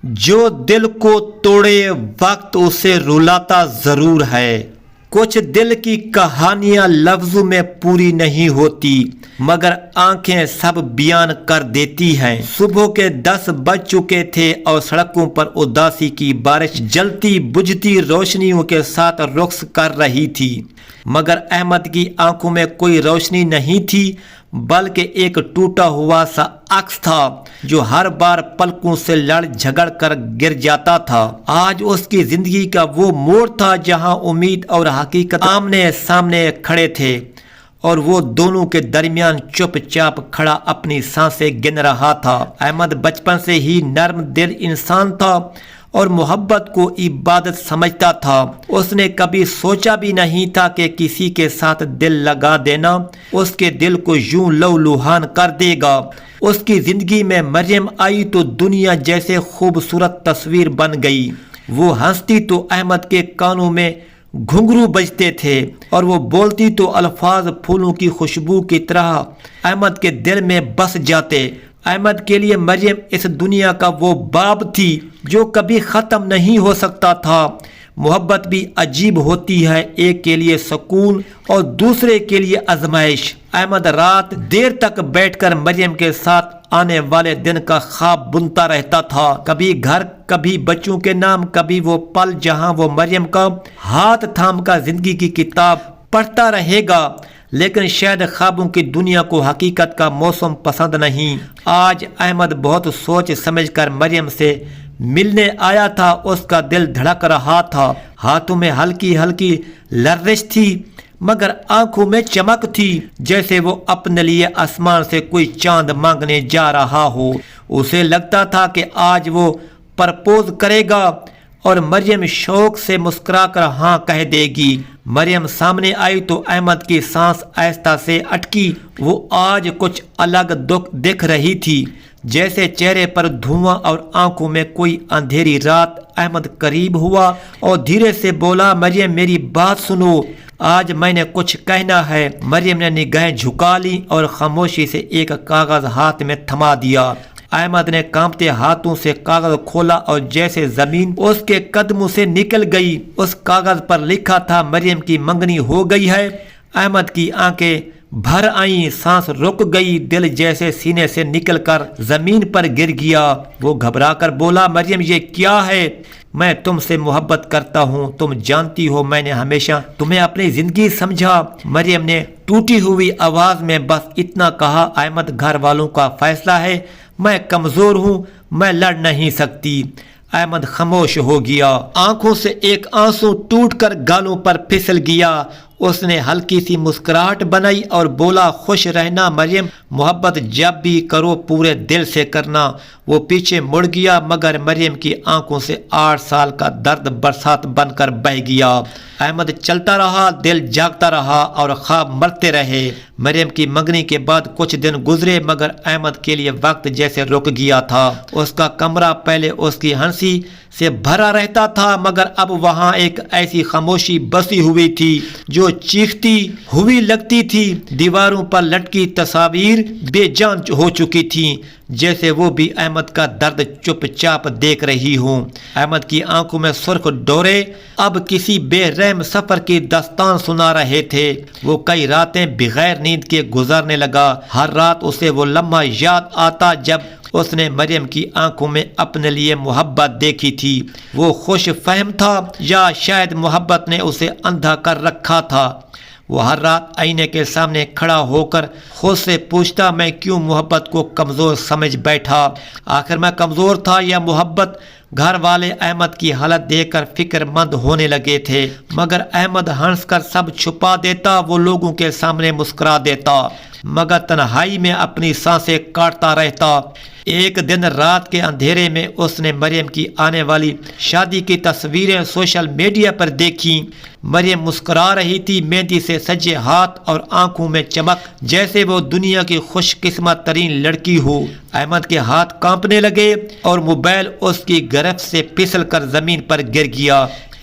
جو دل کو توڑے وقت اسے رلاتا ضرور ہے۔ کچھ دل کی کہانیاں لفظوں میں پوری نہیں ہوتی مگر آنکھیں سب بیان کر دیتی ہیں۔ صبح کے 10 بج چکے تھے اور سڑکوں پر اداسی کی بارش جلتی بجھتی روشنیوں کے ساتھ رقص کر رہی تھی، مگر احمد کی آنکھوں میں کوئی روشنی نہیں تھی بلکہ ایک ٹوٹا ہوا سا عکس تھا جو ہر بار پلکوں سے لڑ جھگڑ کر گر جاتا تھا۔ آج اس کی زندگی کا وہ موڑ تھا جہاں امید اور حقیقت آمنے سامنے کھڑے تھے اور وہ دونوں کے درمیان چپ چاپ کھڑا اپنی سانسیں گن رہا تھا۔ احمد بچپن سے ہی نرم دل انسان تھا اور محبت کو عبادت سمجھتا تھا۔ اس نے کبھی سوچا بھی نہیں تھا کہ کسی کے ساتھ دل لگا دینا اس کے دل کو یوں لہو کر دے گا۔ اس کی زندگی میں مریم آئی تو دنیا جیسے خوبصورت تصویر بن گئی۔ وہ ہنستی تو احمد کے کانوں میں گھنگرو بجتے تھے اور وہ بولتی تو الفاظ پھولوں کی خوشبو کی طرح احمد کے دل میں بس جاتے۔ احمد کے لیے مریم اس دنیا کا وہ باب تھی جو کبھی ختم نہیں ہو سکتا تھا۔ محبت بھی عجیب ہوتی ہے، ایک کے لیے سکون اور دوسرے کے لیے آزمائش۔ احمد رات دیر تک بیٹھ کر مریم کے ساتھ آنے والے دن کا خواب بنتا رہتا تھا، کبھی گھر، کبھی بچوں کے نام، کبھی وہ پل جہاں وہ مریم کا ہاتھ تھام کر زندگی کی کتاب پڑھتا رہے گا۔ لیکن شاید خوابوں کی دنیا کو حقیقت کا موسم پسند نہیں۔ آج احمد بہت سوچ سمجھ کر مریم سے ملنے آیا تھا۔ اس کا دل دھڑک رہا تھا، ہاتھوں میں ہلکی ہلکی لرزش تھی مگر آنکھوں میں چمک تھی، جیسے وہ اپنے لیے آسمان سے کوئی چاند مانگنے جا رہا ہو۔ اسے لگتا تھا کہ آج وہ پرپوز کرے گا اور مریم شوق سے مسکرا کر ہاں کہہ دے گی۔ مریم سامنے آئی تو احمد کی سانس آہستہ سے اٹکی۔ وہ آج کچھ الگ دکھ رہی تھی، جیسے چہرے پر دھواں اور آنکھوں میں کوئی اندھیری رات۔ احمد قریب ہوا اور دھیرے سے بولا، مریم میری بات سنو، آج میں نے کچھ کہنا ہے۔ مریم نے نگاہیں جھکا لی اور خاموشی سے ایک کاغذ ہاتھ میں تھما دیا۔ احمد نے کانپتے ہاتھوں سے کاغذ کھولا اور جیسے زمین اس کے قدموں سے نکل گئی۔ اس کاغذ پر لکھا تھا، مریم کی منگنی ہو گئی ہے۔ احمد کی آنکھیں بھر آئیں، سانس رک گئی، دل جیسے سینے سے نکل کر زمین پر گر گیا۔ وہ گھبرا کر بولا، مریم یہ کیا ہے؟ میں تم سے محبت کرتا ہوں، تم جانتی ہو میں نے ہمیشہ تمہیں اپنی زندگی سمجھا۔ مریم نے ٹوٹی ہوئی آواز میں بس اتنا کہا، احمد گھر والوں کا فیصلہ ہے، میں کمزور ہوں، میں لڑ نہیں سکتی۔ احمد خاموش ہو گیا، آنکھوں سے ایک آنسو ٹوٹ کر گالوں پر پھسل گیا۔ اس نے ہلکی سی مسکراہٹ بنائی اور بولا، خوش رہنا مریم، محبت جب بھی کرو پورے دل سے کرنا۔ وہ پیچھے مڑ گیا مگر مریم کی آنکھوں سے 8 سال کا درد برسات بن کر بہہ گیا۔ احمد چلتا رہا، دل جاگتا رہا اور خواب مرتے رہے۔ مریم کی منگنی کے بعد کچھ دن گزرے مگر احمد کے لیے وقت جیسے رک گیا تھا۔ اس کا کمرہ پہلے اس کی ہنسی سے بھرا رہتا تھا مگر اب وہاں ایک ایسی خاموشی بسی ہوئی تھی جو چیختی ہوئی لگتی تھی۔ دیواروں پر لٹکی تصاویر بے جان ہو چکی تھیں، جیسے وہ بھی احمد کا درد چپ چاپ دیکھ رہی ہوں۔ احمد کی آنکھوں میں سرخ ڈورے اب کسی بے رحم سفر کی داستان سنا رہے تھے۔ وہ کئی راتیں بغیر نیند کے گزارنے لگا۔ ہر رات اسے وہ لمحہ یاد آتا جب اس نے مریم کی آنکھوں میں اپنے لیے محبت دیکھی تھی۔ وہ خوش فہم تھا یا شاید محبت نے اسے اندھا کر رکھا تھا۔ وہ ہر رات آئینے کے سامنے کھڑا ہو کر خود سے پوچھتا، میں کیوں محبت کو کمزور سمجھ بیٹھا؟ آخر میں کمزور تھا یا محبت؟ گھر والے احمد کی حالت دیکھ کر فکر مند ہونے لگے تھے مگر احمد ہنس کر سب چھپا دیتا۔ وہ لوگوں کے سامنے مسکرا دیتا مگر تنہائی میں اپنی سانسیں کاٹتا رہتا۔ ایک دن رات کے اندھیرے میں اس نے مریم کی آنے والی شادی کی تصویریں سوشل میڈیا پر دیکھیں۔ مریم مسکرا رہی تھی، مہندی سے سجے ہاتھ اور آنکھوں میں چمک، جیسے وہ دنیا کی خوش قسمت ترین لڑکی ہو۔ احمد کے ہاتھ کانپنے لگے اور موبائل اس کی گرفت سے پھسل کر زمین پر گر گیا۔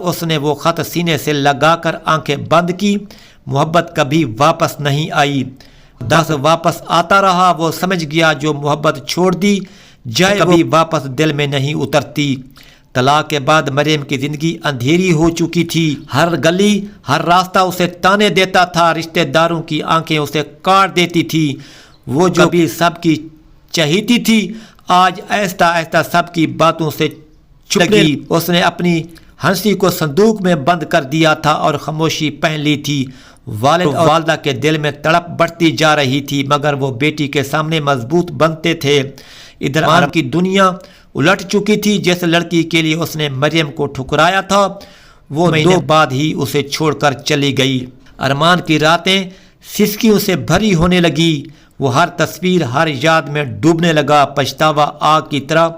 اس نے وہ خط سینے سے لگا کر آنکھیں بند کی۔ محبت کبھی واپس نہیں آئی۔ دس واپس آتا رہا، وہ سمجھ گیا جو محبت چھوڑ دی جائے کبھی واپس دل میں نہیں اترتی۔ طلاق کے بعد مریم کی زندگی اندھیری ہو چکی تھی۔ ہر گلی، ہر راستہ اسے تانے دیتا تھا، رشتہ داروں کی آنکھیں اسے کاٹ دیتی تھی۔ وہ جو بھی سب کی چہیتی تھی آج آہستہ آہستہ سب کی باتوں سے چھپنے لگی۔ اس نے اپنی ہنسی کو صندوق میں بند کر دیا تھا اور خاموشی پہن لی تھی۔ والد اور والدہ کے دل میں تڑپ بڑھتی جا رہی تھی، مگر وہ بیٹی کے سامنے مضبوط بنتے تھے۔ ادھر ارمان کی دنیا الٹ چکی تھی۔ جس لڑکی کے لیے اس نے مریم کو ٹھکرایا تھا وہ مہینے بعد ہی اسے چھوڑ کر چلی گئی۔ ارمان کی راتیں سسکیوں سے بھری ہونے لگی۔ وہ ہر تصویر، ہر یاد میں ڈوبنے لگا۔ پچھتاوا آگ کی طرح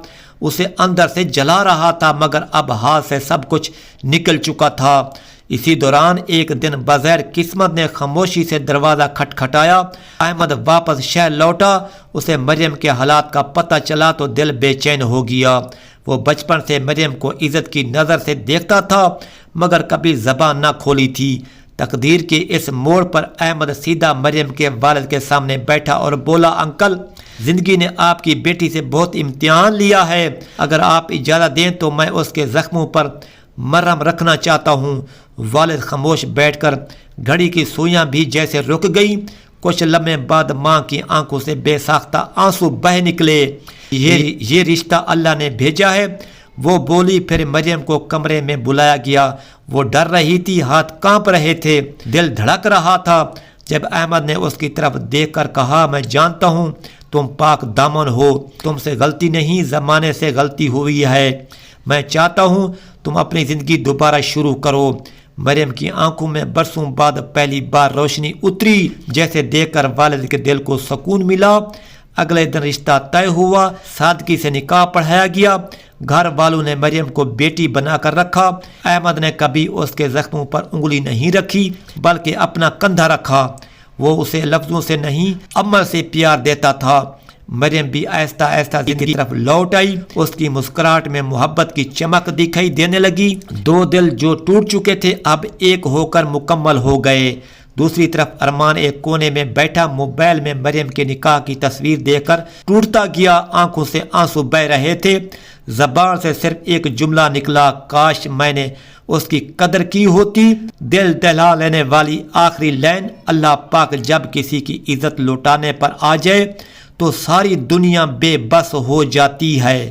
اسے اندر سے جلا رہا تھا، مگر اب ہاتھ سے سب کچھ نکل چکا تھا۔ اسی دوران ایک دن بغیر قسمت نے خاموشی سے دروازہ کھٹکھٹایا۔ احمد واپس شہر لوٹا۔ اسے مریم کے حالات کا پتہ چلا تو دل بے چین ہو گیا۔ وہ بچپن سے مریم کو عزت کی نظر سے دیکھتا تھا، مگر کبھی زبان نہ کھولی تھی۔ تقدیر کے اس موڑ پر احمد سیدھا مریم کے والد کے سامنے بیٹھا اور بولا، انکل، زندگی نے آپ کی بیٹی سے بہت امتحان لیا ہے۔ اگر آپ اجازت دیں تو میں اس کے زخموں پر مرہم رکھنا چاہتا ہوں۔ والد خاموش بیٹھ کر گھڑی کی سوئیاں بھی جیسے رک گئی۔ کچھ لمحے بعد ماں کی آنکھوں سے بے ساختہ آنسو بہہ نکلے۔ یہ رشتہ اللہ نے بھیجا ہے، وہ بولی۔ پھر مریم کو کمرے میں بلایا گیا۔ وہ ڈر رہی تھی، ہاتھ کانپ رہے تھے، دل دھڑک رہا تھا۔ جب احمد نے اس کی طرف دیکھ کر کہا، میں جانتا ہوں تم پاک دامن ہو، تم سے غلطی نہیں، زمانے سے غلطی ہوئی ہے، میں چاہتا ہوں تم اپنی زندگی دوبارہ شروع کرو۔ مریم کی آنکھوں میں برسوں بعد پہلی بار روشنی اتری، جیسے دیکھ کر والد کے دل کو سکون ملا۔ اگلے دن رشتہ طے ہوا، سادگی سے نکاح پڑھایا گیا۔ گھر والوں نے مریم کو بیٹی بنا کر رکھا۔ احمد نے کبھی اس کے زخموں پر انگلی نہیں رکھی، بلکہ اپنا کندھا رکھا۔ وہ اسے لفظوں سے نہیں، عمل سے پیار دیتا تھا۔ مریم بھی آہستہ آہستہ زندگی کی طرف لوٹ آئی۔ اس کی مسکراہٹ میں محبت کی چمک دکھائی دینے لگی۔ دو دل جو ٹوٹ چکے تھے اب ایک ہو کر مکمل ہو گئے۔ دوسری طرف ارمان ایک کونے میں بیٹھا موبائل میں مریم کے نکاح کی تصویر دیکھ کر ٹوٹتا گیا۔ آنکھوں سے آنسو بہ رہے تھے۔ زبان سے صرف ایک جملہ نکلا، کاش میں نے اس کی قدر کی ہوتی۔ دل دہلا لینے والی آخری لائن، اللہ پاک جب کسی کی عزت لوٹانے پر آ جائے تو ساری دنیا بے بس ہو جاتی ہے۔